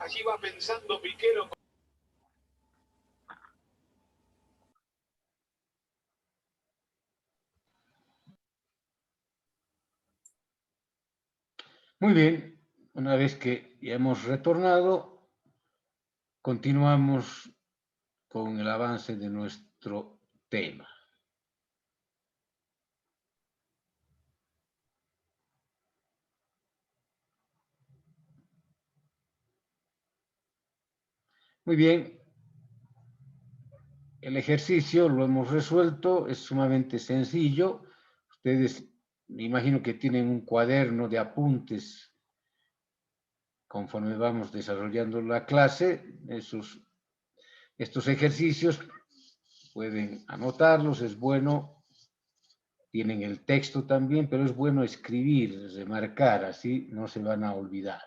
Allí va pensando Piquero. Muy bien, una vez que ya hemos retornado, continuamos con el avance de nuestro tema. Muy bien, el ejercicio lo hemos resuelto, es sumamente sencillo. Ustedes, me imagino que tienen un cuaderno de apuntes conforme vamos desarrollando la clase. Estos ejercicios pueden anotarlos, es bueno. Tienen el texto también, pero es bueno escribir, remarcar, así no se van a olvidar.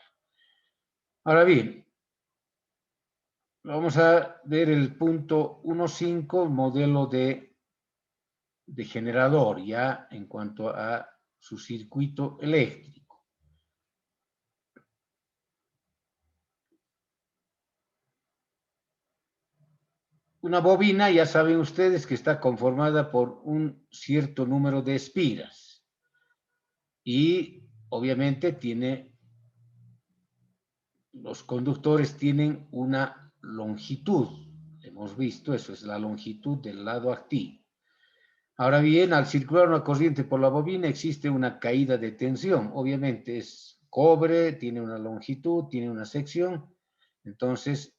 Ahora bien, vamos a ver el punto 1.5, modelo de generador, ya en cuanto a su circuito eléctrico. Una bobina, ya saben ustedes que está conformada por un cierto número de espiras y obviamente los conductores tienen una longitud. Hemos visto, eso es la longitud del lado activo. Ahora bien, al circular una corriente por la bobina existe una caída de tensión. Obviamente es cobre, tiene una longitud, tiene una sección. Entonces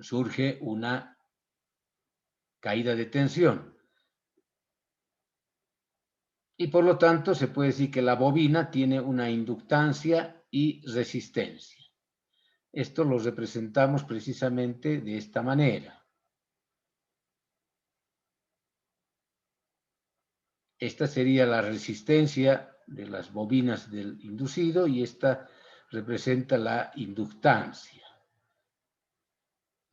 surge una caída de tensión. Y por lo tanto se puede decir que la bobina tiene una inductancia y resistencia. Esto lo representamos precisamente de esta manera. Esta sería la resistencia de las bobinas del inducido y esta representa la inductancia.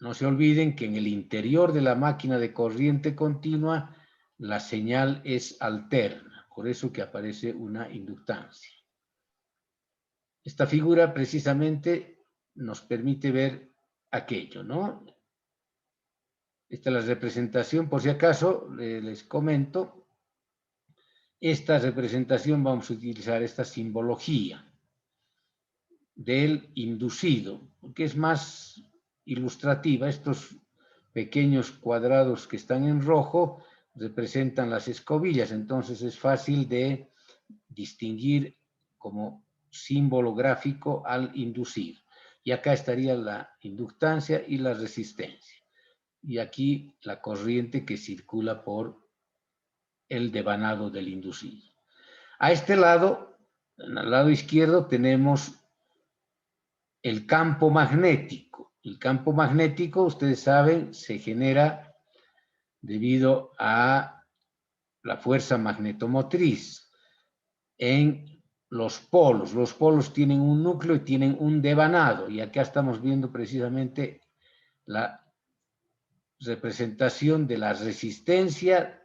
No se olviden que en el interior de la máquina de corriente continua la señal es alterna, por eso que aparece una inductancia. Esta figura precisamente nos permite ver aquello, ¿no? Esta es la representación, por si acaso les comento. Esta representación vamos a utilizar esta simbología del inducido, porque es más ilustrativa. Estos pequeños cuadrados que están en rojo representan las escobillas, entonces es fácil de distinguir como símbolo gráfico al inducido. Y acá estaría la inductancia y la resistencia. Y aquí la corriente que circula por el devanado del inducido. A este lado, al lado izquierdo, tenemos el campo magnético. El campo magnético, ustedes saben, se genera debido a la fuerza magnetomotriz en los polos. Los polos tienen un núcleo y tienen un devanado. Y acá estamos viendo precisamente la representación de la resistencia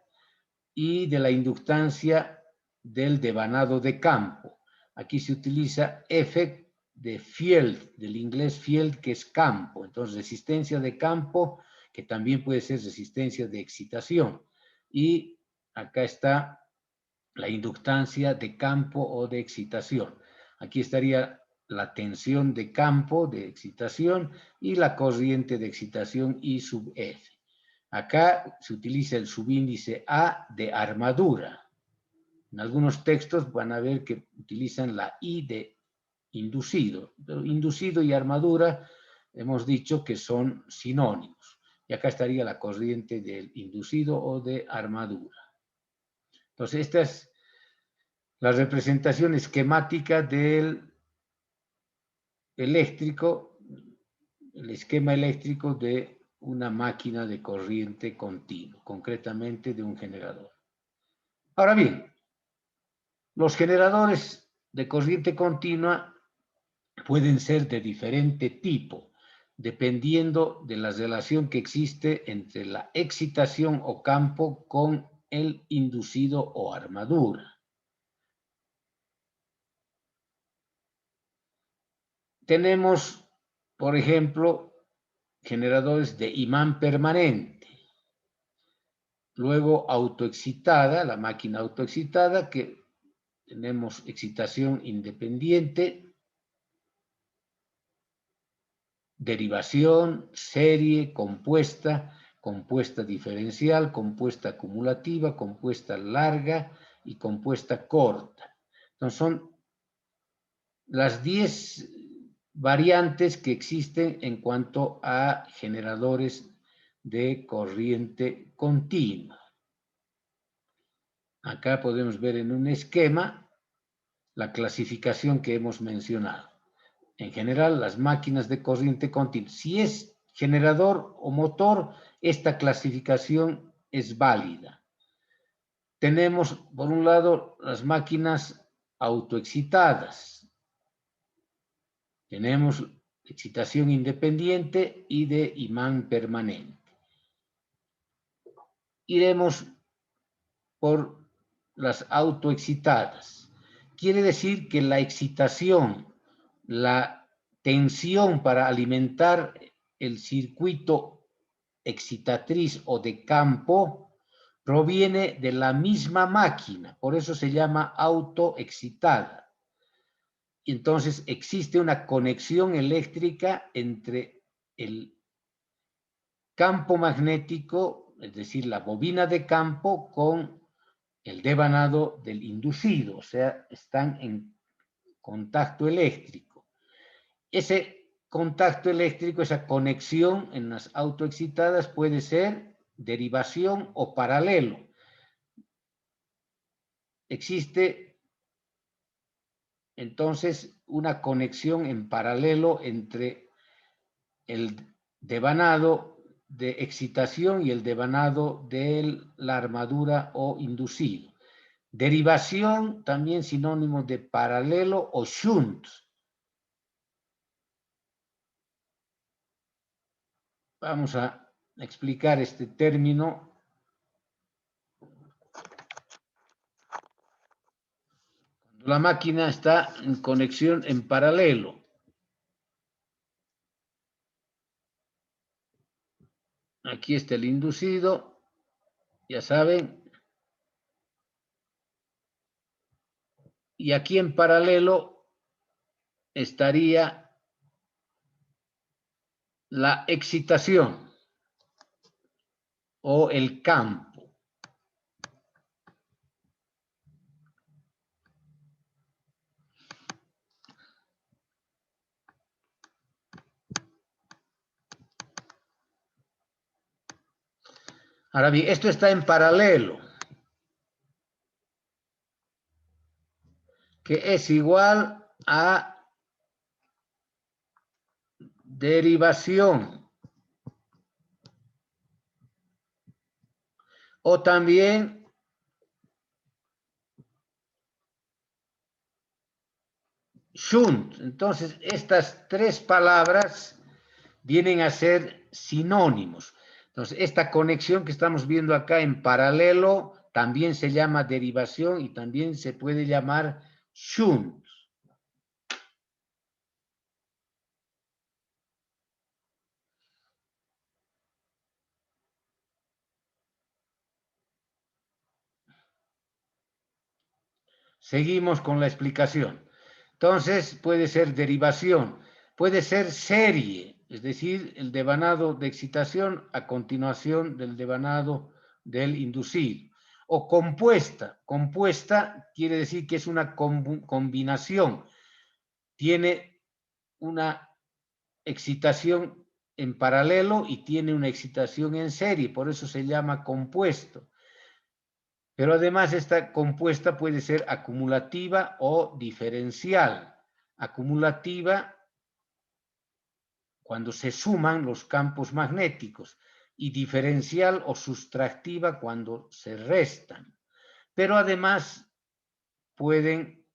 y de la inductancia del devanado de campo. Aquí se utiliza F de field, del inglés field, que es campo. Entonces, resistencia de campo, que también puede ser resistencia de excitación. Y acá está la inductancia de campo o de excitación. Aquí estaría la tensión de campo, de excitación, y la corriente de excitación I sub F. Acá se utiliza el subíndice A de armadura. En algunos textos van a ver que utilizan la I de inducido. Pero inducido y armadura hemos dicho que son sinónimos. Y acá estaría la corriente del inducido o de armadura. Entonces, esta es la representación esquemática del eléctrico, el esquema eléctrico de una máquina de corriente continua, concretamente de un generador. Ahora bien, los generadores de corriente continua pueden ser de diferente tipo, dependiendo de la relación que existe entre la excitación o campo con el inducido o armadura. Tenemos por ejemplo, generadores de imán permanente. Luego autoexcitada, la máquina autoexcitada, que tenemos excitación independiente, derivación, serie, compuesta, compuesta diferencial, compuesta acumulativa, compuesta larga y compuesta corta. Entonces son las 10 variantes que existen en cuanto a generadores de corriente continua. Acá podemos ver en un esquema la clasificación que hemos mencionado. En general, las máquinas de corriente continua. Si es generador o motor, esta clasificación es válida. Tenemos, por un lado, las máquinas autoexcitadas. Tenemos excitación independiente y de imán permanente. Iremos por las autoexcitadas. Quiere decir que la excitación, la tensión para alimentar el circuito excitatriz o de campo proviene de la misma máquina, por eso se llama autoexcitada. Entonces existe una conexión eléctrica entre el campo magnético, es decir, la bobina de campo, con el devanado del inducido, o sea, están en contacto eléctrico. Ese contacto eléctrico, esa conexión en las autoexcitadas puede ser derivación o paralelo. Existe entonces una conexión en paralelo entre el devanado de excitación y el devanado de la armadura o inducido. Derivación, también sinónimo de paralelo o shunt. Vamos a explicar este término. Cuando la máquina está en conexión en paralelo. Aquí está el inducido, ya saben. Y aquí en paralelo estaría la excitación o el campo. Ahora bien, esto está en paralelo, que es igual a derivación. O también shunt. Entonces, estas tres palabras vienen a ser sinónimos. Entonces, esta conexión que estamos viendo acá en paralelo también se llama derivación y también se puede llamar shunt. Seguimos con la explicación. Entonces, puede ser derivación, puede ser serie, es decir, el devanado de excitación a continuación del devanado del inducido. O compuesta. Compuesta quiere decir que es una combinación. Tiene una excitación en paralelo y tiene una excitación en serie, por eso se llama compuesto. Pero además esta compuesta puede ser acumulativa o diferencial. Acumulativa cuando se suman los campos magnéticos y diferencial o sustractiva cuando se restan. Pero además pueden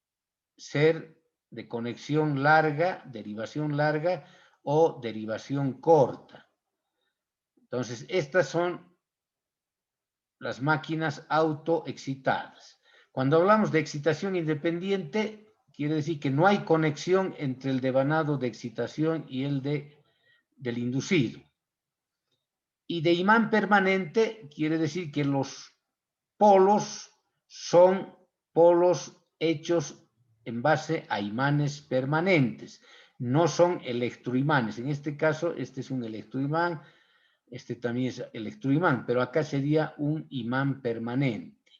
ser de conexión larga, derivación larga o derivación corta. Entonces, estas son las máquinas autoexcitadas. Cuando hablamos de excitación independiente, quiere decir que no hay conexión entre el devanado de excitación y el del inducido. Y de imán permanente quiere decir que los polos son polos hechos en base a imanes permanentes, no son electroimanes. En este caso, este es un electroimán, este también es electroimán, pero acá sería un imán permanente.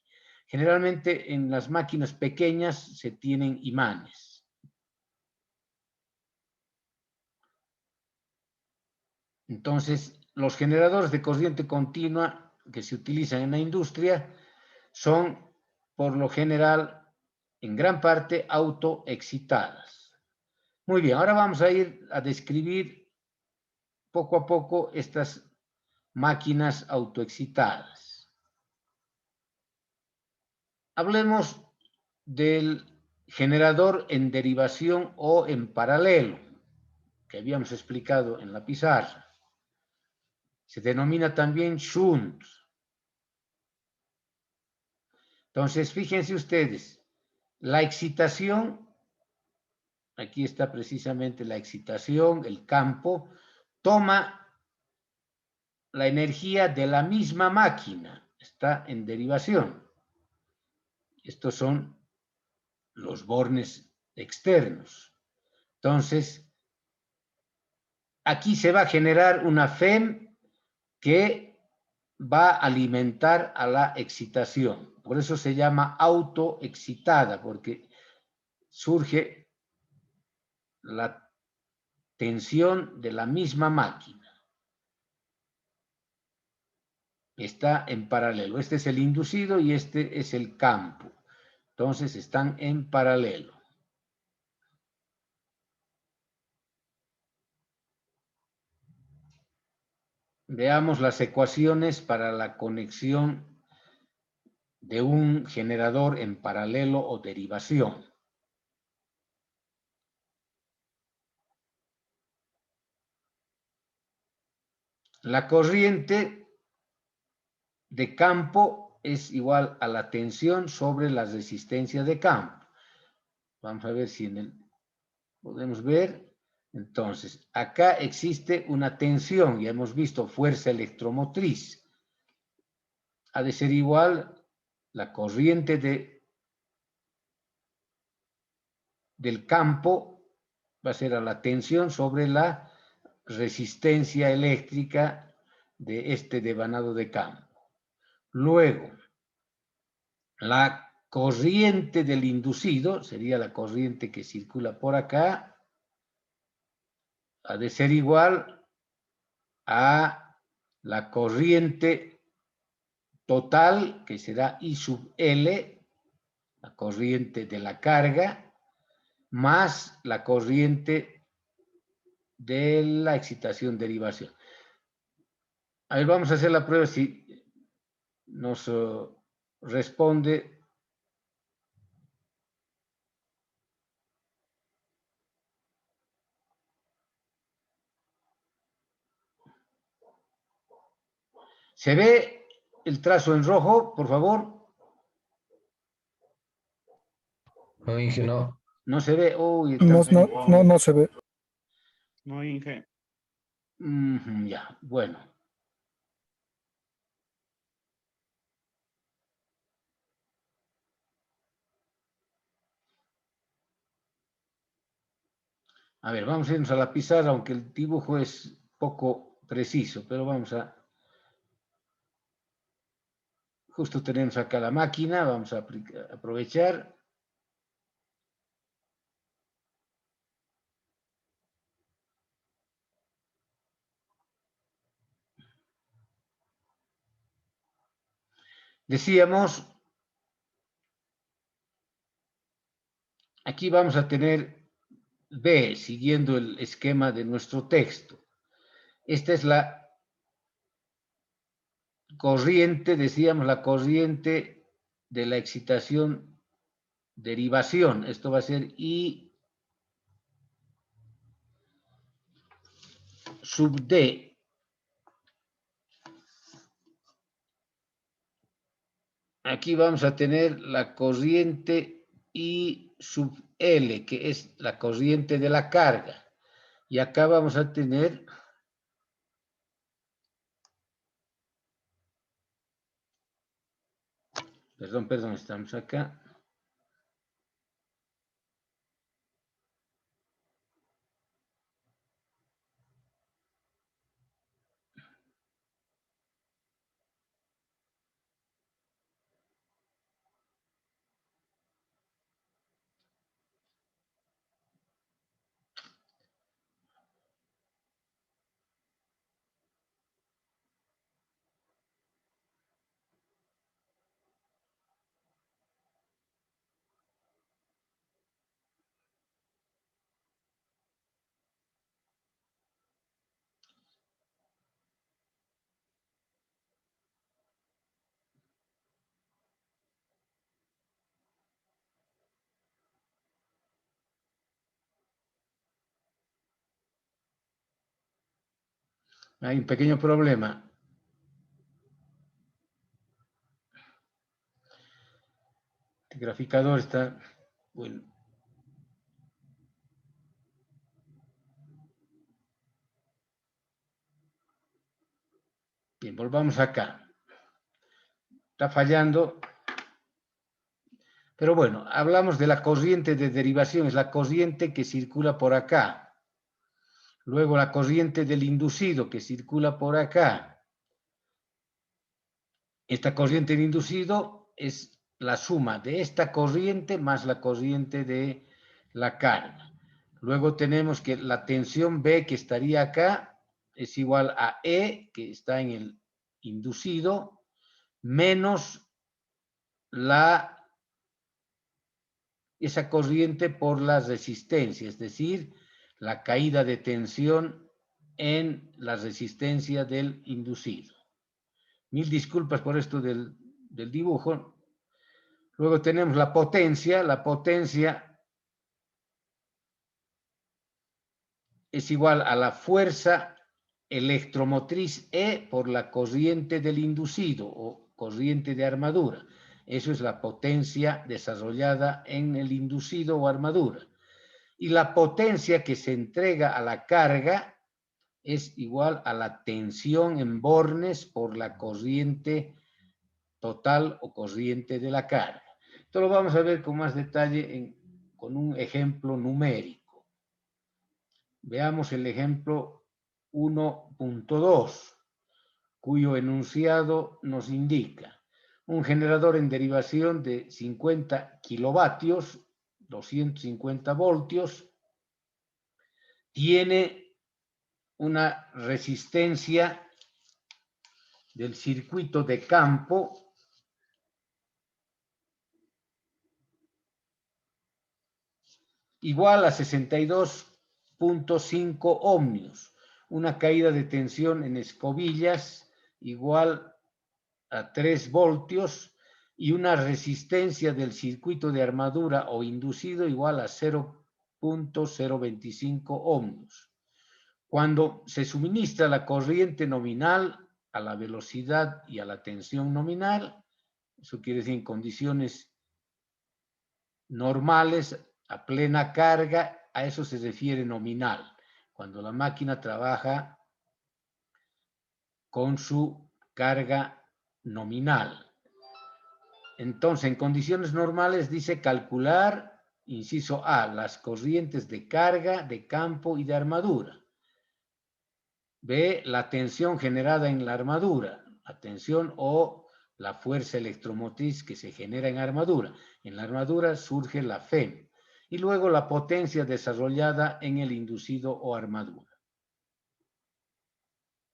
Generalmente en las máquinas pequeñas se tienen imanes. Entonces, los generadores de corriente continua que se utilizan en la industria son, por lo general, en gran parte autoexcitadas. Muy bien, ahora vamos a ir a describir poco a poco estas máquinas autoexcitadas. Hablemos del generador en derivación o en paralelo, que habíamos explicado en la pizarra. Se denomina también shunt. Entonces, fíjense ustedes, la excitación, aquí está precisamente la excitación, el campo, toma la energía de la misma máquina, está en derivación. Estos son los bornes externos. Entonces, aquí se va a generar una FEM que va a alimentar a la excitación. Por eso se llama autoexcitada, porque surge la tensión de la misma máquina. Está en paralelo. Este es el inducido y este es el campo. Entonces están en paralelo. Veamos las ecuaciones para la conexión de un generador en paralelo o derivación. La corriente de campo es igual a la tensión sobre la resistencia de campo. Vamos a ver si podemos ver. Entonces, acá existe una tensión, ya hemos visto fuerza electromotriz. Ha de ser igual la corriente del campo, va a ser a la tensión sobre la resistencia eléctrica de este devanado de campo. Luego, la corriente del inducido, sería la corriente que circula por acá, ha de ser igual a la corriente total, que será I sub L, la corriente de la carga, más la corriente de la excitación-derivación. A ver, vamos a hacer la prueba si nos responde. ¿Se ve el trazo en rojo, por favor? No, Inge, no. No se ve. Uy, No se ve. No, Inge. Ya, bueno. A ver, vamos a irnos a la pizarra, aunque el dibujo es poco preciso, pero vamos a... Justo tenemos acá la máquina, vamos a aprovechar. Decíamos, aquí vamos a tener B, siguiendo el esquema de nuestro texto. Esta es la corriente, decíamos, la corriente de la excitación derivación. Esto va a ser I sub D. Aquí vamos a tener la corriente I sub L, que es la corriente de la carga. Y acá vamos a tener perdón, estamos acá. Hay un pequeño problema. El graficador está, bueno. Bien, volvamos acá. Está fallando. Pero bueno, hablamos de la corriente de derivación, es la corriente que circula por acá. Luego la corriente del inducido que circula por acá. Esta corriente del inducido es la suma de esta corriente más la corriente de la carga. Luego tenemos que la tensión B que estaría acá es igual a E, que está en el inducido, menos esa corriente por la resistencia, es decir, la caída de tensión en la resistencia del inducido. Mil disculpas por esto del dibujo. Luego tenemos la potencia. La potencia es igual a la fuerza electromotriz E por la corriente del inducido o corriente de armadura. Eso es la potencia desarrollada en el inducido o armadura. Y la potencia que se entrega a la carga es igual a la tensión en bornes por la corriente total o corriente de la carga. Esto lo vamos a ver con más detalle con un ejemplo numérico. Veamos el ejemplo 1.2, cuyo enunciado nos indica un generador en derivación de 50 kilovatios, 250 voltios, tiene una resistencia del circuito de campo igual a 62.5 ohmios, una caída de tensión en escobillas igual a 3 voltios y una resistencia del circuito de armadura o inducido igual a 0.025 ohmios. Cuando se suministra la corriente nominal a la velocidad y a la tensión nominal, eso quiere decir en condiciones normales, a plena carga, a eso se refiere nominal, cuando la máquina trabaja con su carga nominal. Entonces, en condiciones normales dice calcular, inciso A, las corrientes de carga, de campo y de armadura. B, la tensión generada en la armadura, la tensión o la fuerza electromotriz que se genera en armadura. En la armadura surge la FEM. Y luego la potencia desarrollada en el inducido o armadura.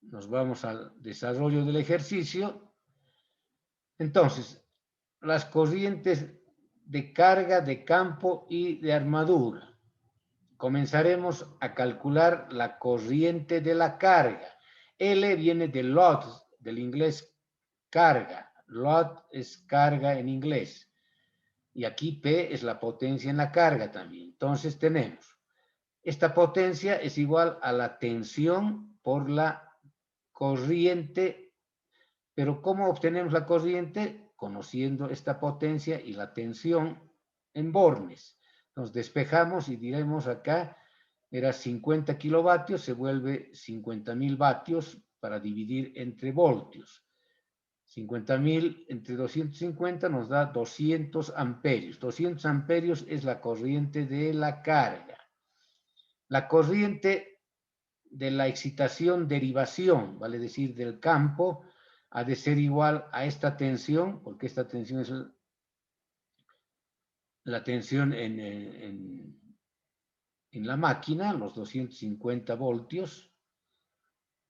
Nos vamos al desarrollo del ejercicio. Entonces, las corrientes de carga, de campo y de armadura. Comenzaremos a calcular la corriente de la carga. L viene de load, del inglés carga. Load es carga en inglés. Y aquí P es la potencia en la carga también. Entonces tenemos, esta potencia es igual a la tensión por la corriente. Pero ¿cómo obtenemos la corriente? Conociendo esta potencia y la tensión en bornes. Nos despejamos y diremos acá, era 50 kilovatios, se vuelve 50.000 vatios para dividir entre voltios. 50.000 entre 250 nos da 200 amperios. 200 amperios es la corriente de la carga. La corriente de la excitación derivación, vale decir, del campo, ha de ser igual a esta tensión, porque esta tensión es la tensión en la máquina, los 250 voltios,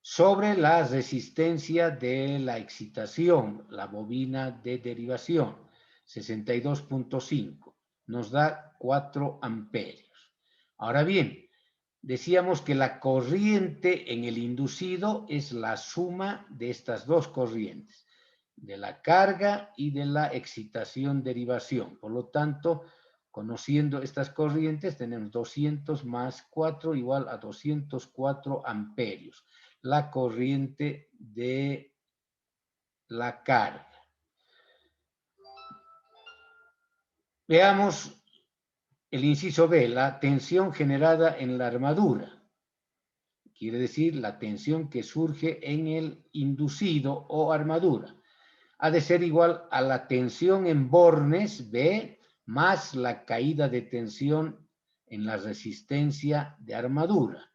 sobre la resistencia de la excitación, la bobina de derivación, 62.5, nos da 4 amperios. Ahora bien, decíamos que la corriente en el inducido es la suma de estas dos corrientes, de la carga y de la excitación derivación. Por lo tanto, conociendo estas corrientes, tenemos 200 más 4 igual a 204 amperios. La corriente de la carga. Veamos el inciso B, la tensión generada en la armadura. Quiere decir la tensión que surge en el inducido o armadura. Ha de ser igual a la tensión en bornes B más la caída de tensión en la resistencia de armadura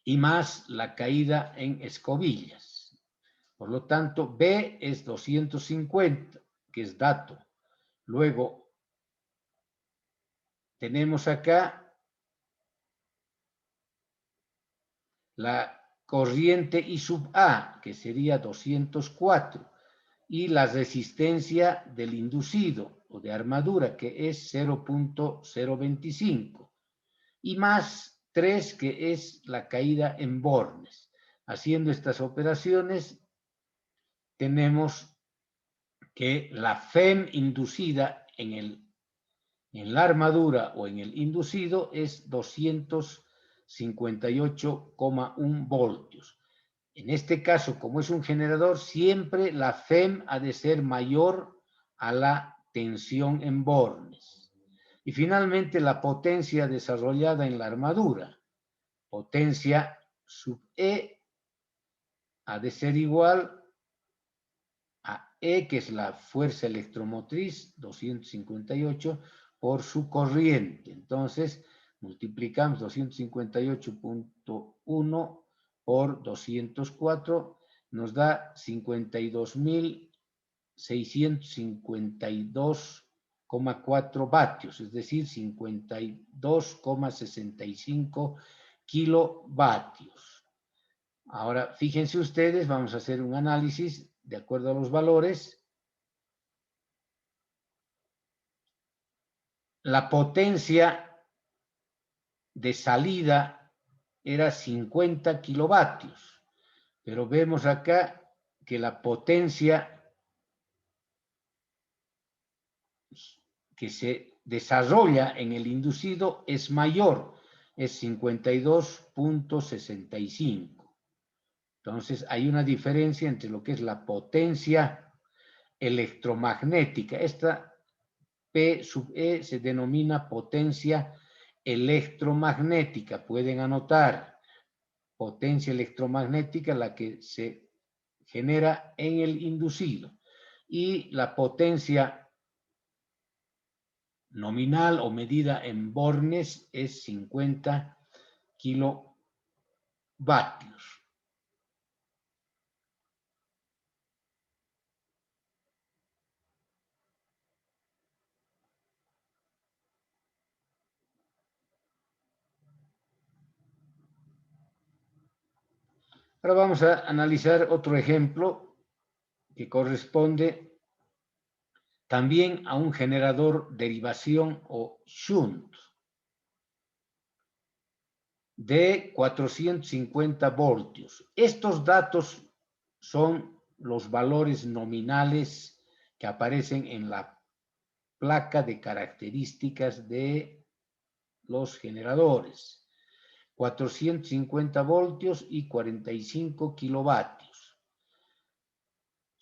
y más la caída en escobillas. Por lo tanto, B es 250, que es dato. Luego, tenemos acá la corriente I sub A, que sería 204, y la resistencia del inducido o de armadura, que es 0.025, y más 3, que es la caída en bornes. Haciendo estas operaciones, tenemos que la FEM inducida en la armadura o en el inducido es 258,1 voltios. En este caso, como es un generador, siempre la FEM ha de ser mayor a la tensión en bornes. Y finalmente, la potencia desarrollada en la armadura, potencia sub E, ha de ser igual a E, que es la fuerza electromotriz, 258, por su corriente. Entonces, multiplicamos 258.1 por 204, nos da 52.652,4 vatios, es decir, 52,65 kilovatios. Ahora, fíjense ustedes, vamos a hacer un análisis de acuerdo a los valores. La potencia de salida era 50 kilovatios, pero vemos acá que la potencia que se desarrolla en el inducido es mayor, es 52.65. Entonces, hay una diferencia entre lo que es la potencia electromagnética. Esta P sub E se denomina potencia electromagnética. Pueden anotar potencia electromagnética, la que se genera en el inducido. Y la potencia nominal o medida en bornes es 50 kilovatios. Ahora vamos a analizar otro ejemplo que corresponde también a un generador derivación o shunt de 450 voltios. Estos datos son los valores nominales que aparecen en la placa de características de los generadores. 450 voltios y 45 kilovatios.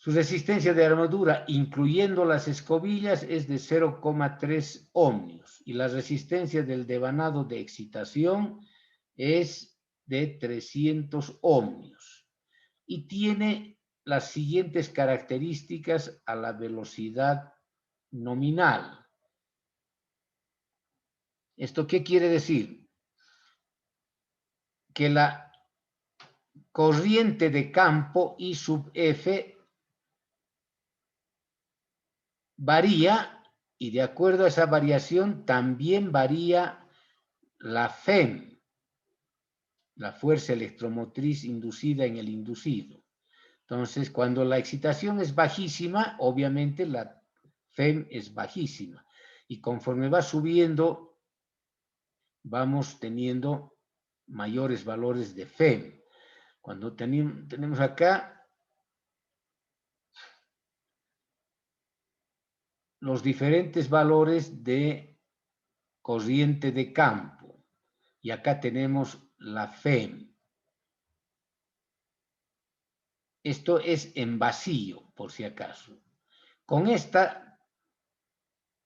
Su resistencia de armadura, incluyendo las escobillas, es de 0,3 ohmios. Y la resistencia del devanado de excitación es de 300 ohmios. Y tiene las siguientes características a la velocidad nominal. ¿Esto qué quiere decir? Que la corriente de campo I sub F varía, y de acuerdo a esa variación también varía la FEM, la fuerza electromotriz inducida en el inducido. Entonces, cuando la excitación es bajísima, obviamente la FEM es bajísima. Y conforme va subiendo, vamos teniendo mayores valores de FEM. Cuando tenemos acá los diferentes valores de corriente de campo. Y acá tenemos la FEM. Esto es en vacío, por si acaso. Con esta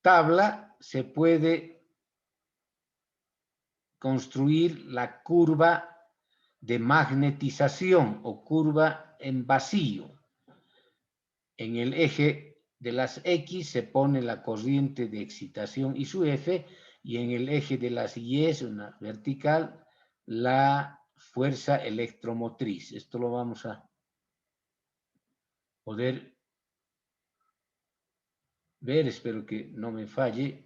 tabla se puede construir la curva de magnetización o curva en vacío. En el eje de las X se pone la corriente de excitación y su F, y en el eje de las Y, una vertical, la fuerza electromotriz. Esto lo vamos a poder ver, espero que no me falle.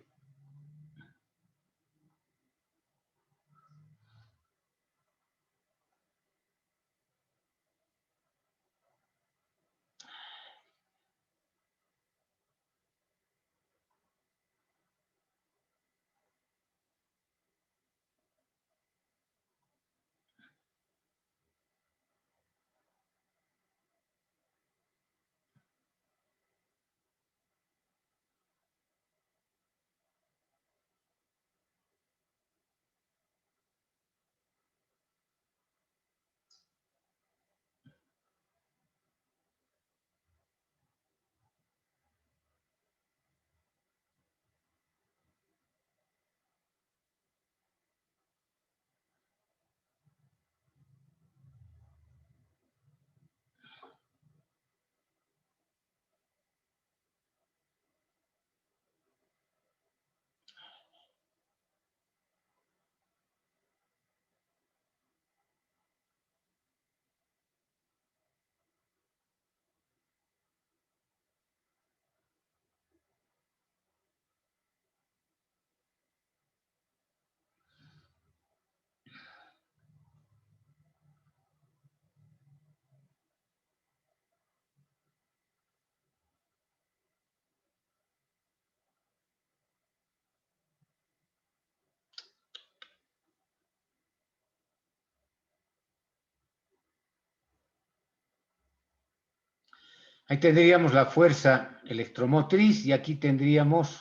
Ahí tendríamos la fuerza electromotriz y aquí tendríamos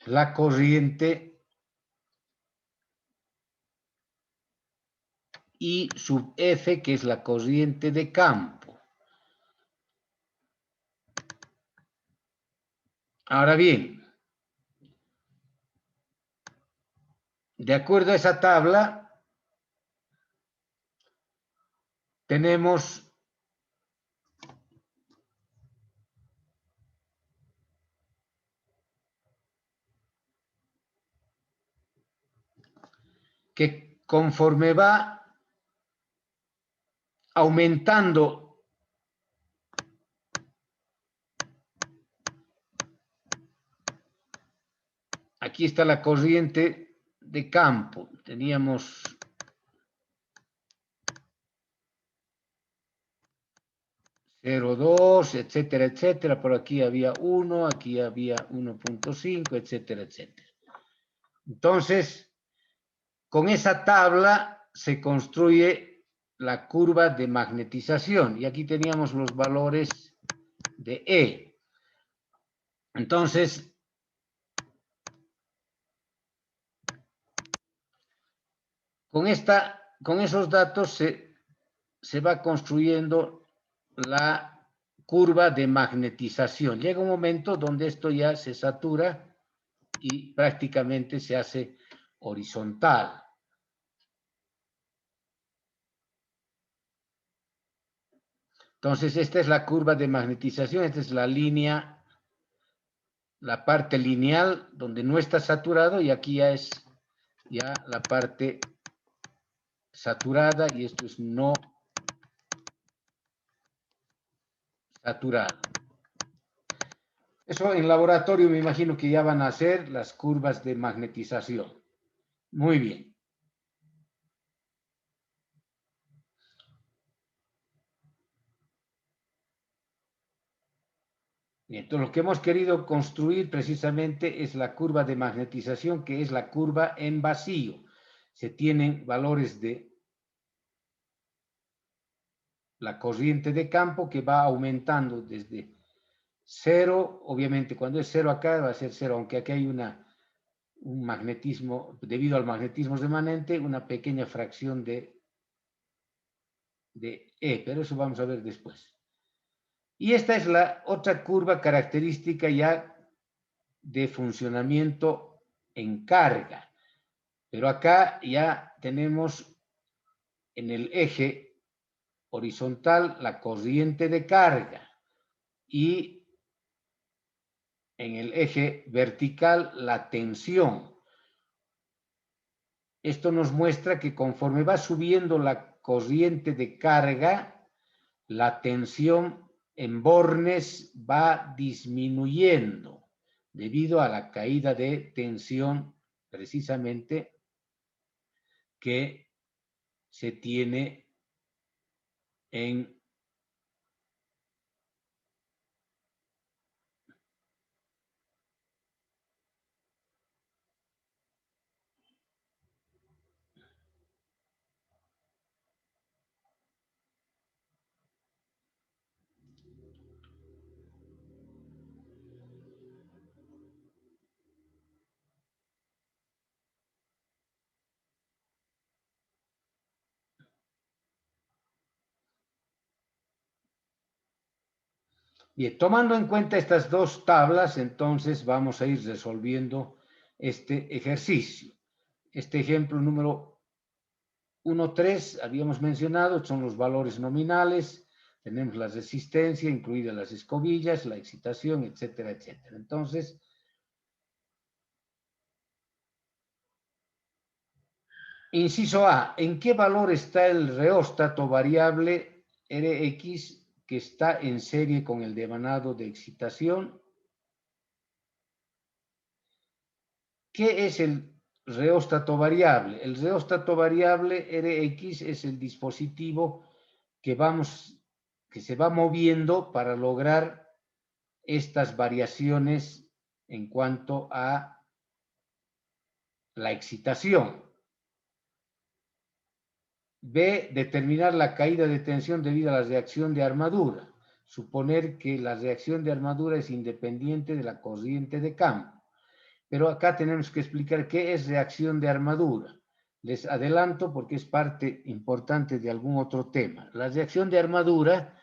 la corriente I sub F, que es la corriente de campo. Ahora bien, de acuerdo a esa tabla, tenemos que conforme va aumentando aquí está la corriente de campo. Teníamos 0,2, etcétera, etcétera. Por aquí había 1, aquí había 1,5, etcétera, etcétera. Entonces, con esa tabla se construye la curva de magnetización. Y aquí teníamos los valores de E. Entonces, con esos datos se va construyendo la curva de magnetización. Llega un momento donde esto ya se satura y prácticamente se hace horizontal. Entonces, esta es la curva de magnetización, esta es la línea, la parte lineal donde no está saturado, y aquí ya es ya la parte saturada, y esto es no saturado. Eso en laboratorio me imagino que ya van a hacer las curvas de magnetización. Muy bien. Entonces, lo que hemos querido construir precisamente es la curva de magnetización, que es la curva en vacío. Se tienen valores de la corriente de campo que va aumentando desde 0, obviamente cuando es 0 acá va a ser 0, aunque aquí hay un magnetismo, debido al magnetismo remanente, una pequeña fracción de E, pero eso vamos a ver después. Y esta es la otra curva característica ya de funcionamiento en carga. Pero acá ya tenemos en el eje horizontal la corriente de carga y en el eje vertical la tensión. Esto nos muestra que conforme va subiendo la corriente de carga, la tensión en bornes va disminuyendo debido a la caída de tensión precisamente que se tiene en Bien, tomando en cuenta estas dos tablas, entonces vamos a ir resolviendo este ejercicio. Este ejemplo número 1.3 habíamos mencionado, son los valores nominales, tenemos la resistencia, incluidas las escobillas, la excitación, etcétera, etcétera. Entonces, inciso A, ¿en qué valor está el reóstato variable Rx que está en serie con el devanado de excitación? ¿Qué es el reóstato variable? El reóstato variable Rx es el dispositivo que se va moviendo para lograr estas variaciones en cuanto a la excitación. B, determinar la caída de tensión debido a la reacción de armadura. Suponer que la reacción de armadura es independiente de la corriente de campo. Pero acá tenemos que explicar qué es reacción de armadura. Les adelanto porque es parte importante de algún otro tema. La reacción de armadura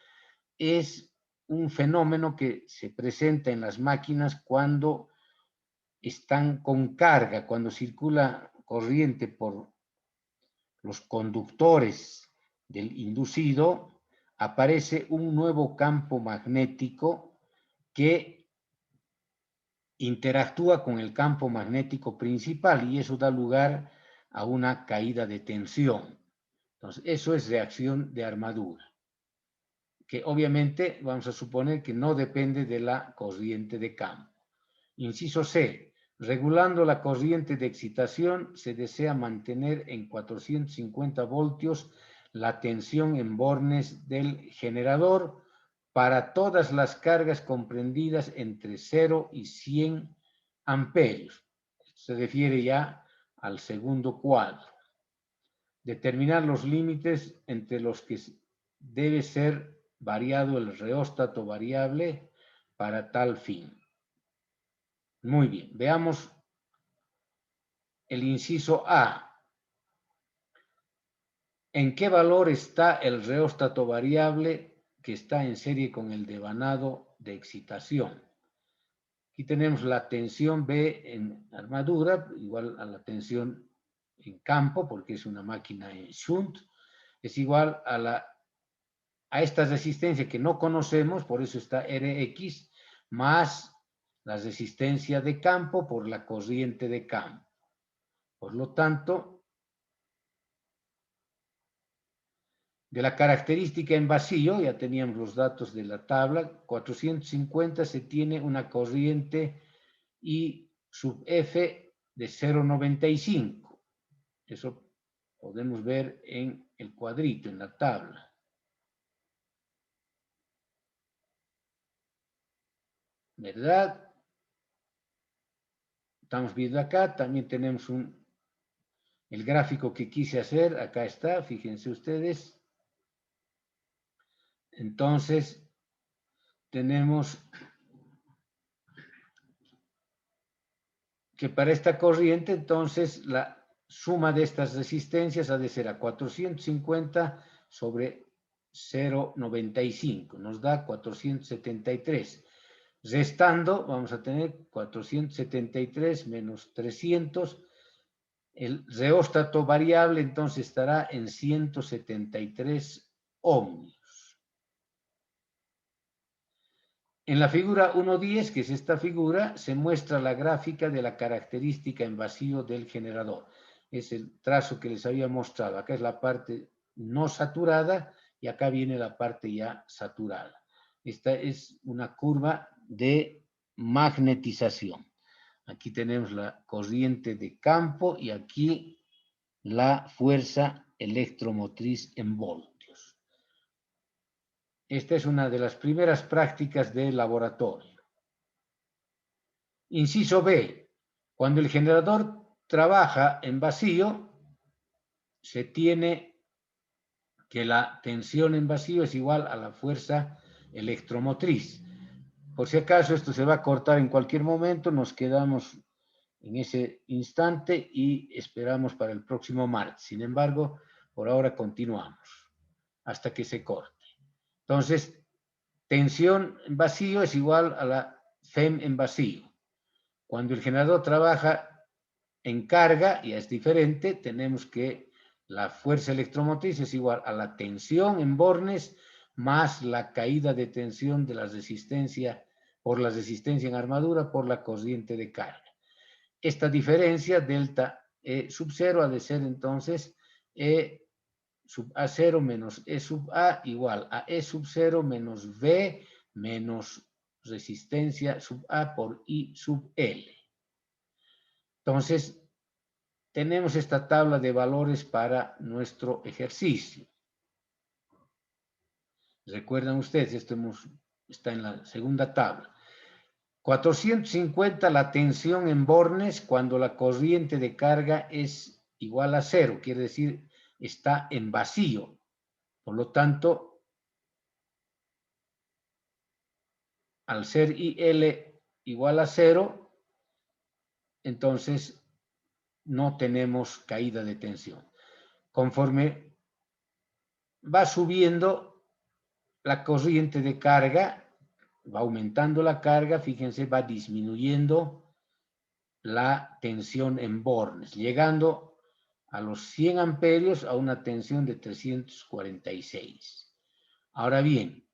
es un fenómeno que se presenta en las máquinas cuando están con carga, cuando circula corriente por los conductores del inducido, aparece un nuevo campo magnético que interactúa con el campo magnético principal y eso da lugar a una caída de tensión. Entonces, eso es reacción de armadura, que obviamente vamos a suponer que no depende de la corriente de campo. Inciso C. Regulando la corriente de excitación, se desea mantener en 450 voltios la tensión en bornes del generador para todas las cargas comprendidas entre 0 y 100 amperios. Se refiere ya al segundo cuadro. Determinar los límites entre los que debe ser variado el reóstato variable para tal fin. Muy bien, veamos el inciso A. ¿En qué valor está el reóstato variable que está en serie con el devanado de excitación. Aquí tenemos la tensión B en armadura, igual a la tensión en campo, porque es una máquina en shunt, es igual a esta resistencia que no conocemos, por eso está Rx, más la resistencia de campo por la corriente de campo. Por lo tanto, de la característica en vacío, ya teníamos los datos de la tabla, 450 se tiene una corriente I sub F de 0,95. Eso podemos ver en el cuadrito, en la tabla. ¿Verdad? Estamos viendo acá, también tenemos el gráfico que quise hacer, acá está, fíjense ustedes. Entonces, tenemos que para esta corriente, entonces, la suma de estas resistencias ha de ser a 450 sobre 0,95. Nos da 473. Restando, vamos a tener 473 menos 300. El reóstato variable, entonces, estará en 173 ohmios. En la figura 1.10, que es esta figura, se muestra la gráfica de la característica en vacío del generador. Es el trazo que les había mostrado. Acá es la parte no saturada y acá viene la parte ya saturada. Esta es una curva de magnetización. Aquí tenemos la corriente de campo y aquí la fuerza electromotriz en voltios. Esta es una de las primeras prácticas de laboratorio. Inciso B. Cuando el generador trabaja en vacío, se tiene que la tensión en vacío es igual a la fuerza electromotriz. Por si acaso esto se va a cortar en cualquier momento, nos quedamos en ese instante y esperamos para el próximo martes. Sin embargo, por ahora continuamos hasta que se corte. Entonces, tensión en vacío es igual a la FEM en vacío. Cuando el generador trabaja en carga, ya es diferente, tenemos que la fuerza electromotriz es igual a la tensión en bornes más la caída de tensión de la resistencia por la resistencia en armadura por la corriente de carga. Esta diferencia, delta E sub 0, ha de ser entonces E sub A0 menos E sub A igual a E sub 0 menos V menos resistencia sub A por I sub L. Entonces, tenemos esta tabla de valores para nuestro ejercicio. Recuerdan ustedes, esto está en la segunda tabla. 450 la tensión en bornes cuando la corriente de carga es igual a 0, quiere decir está en vacío. Por lo tanto, al ser IL igual a 0, entonces no tenemos caída de tensión. Conforme va subiendo la corriente de carga, va aumentando la carga, fíjense, va disminuyendo la tensión en bornes, llegando a los 100 amperios a una tensión de 346. Ahora bien,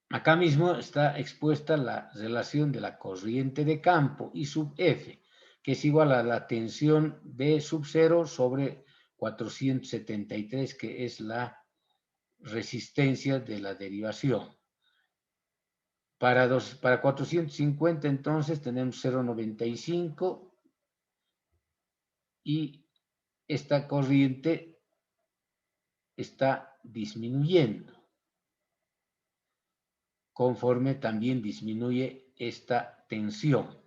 acá mismo está expuesta la relación de la corriente de campo I sub F, que es igual a la tensión B sub 0 sobre 473, que es la resistencia de la derivación. Para 450 entonces tenemos 0,95 y esta corriente está disminuyendo conforme también disminuye esta tensión.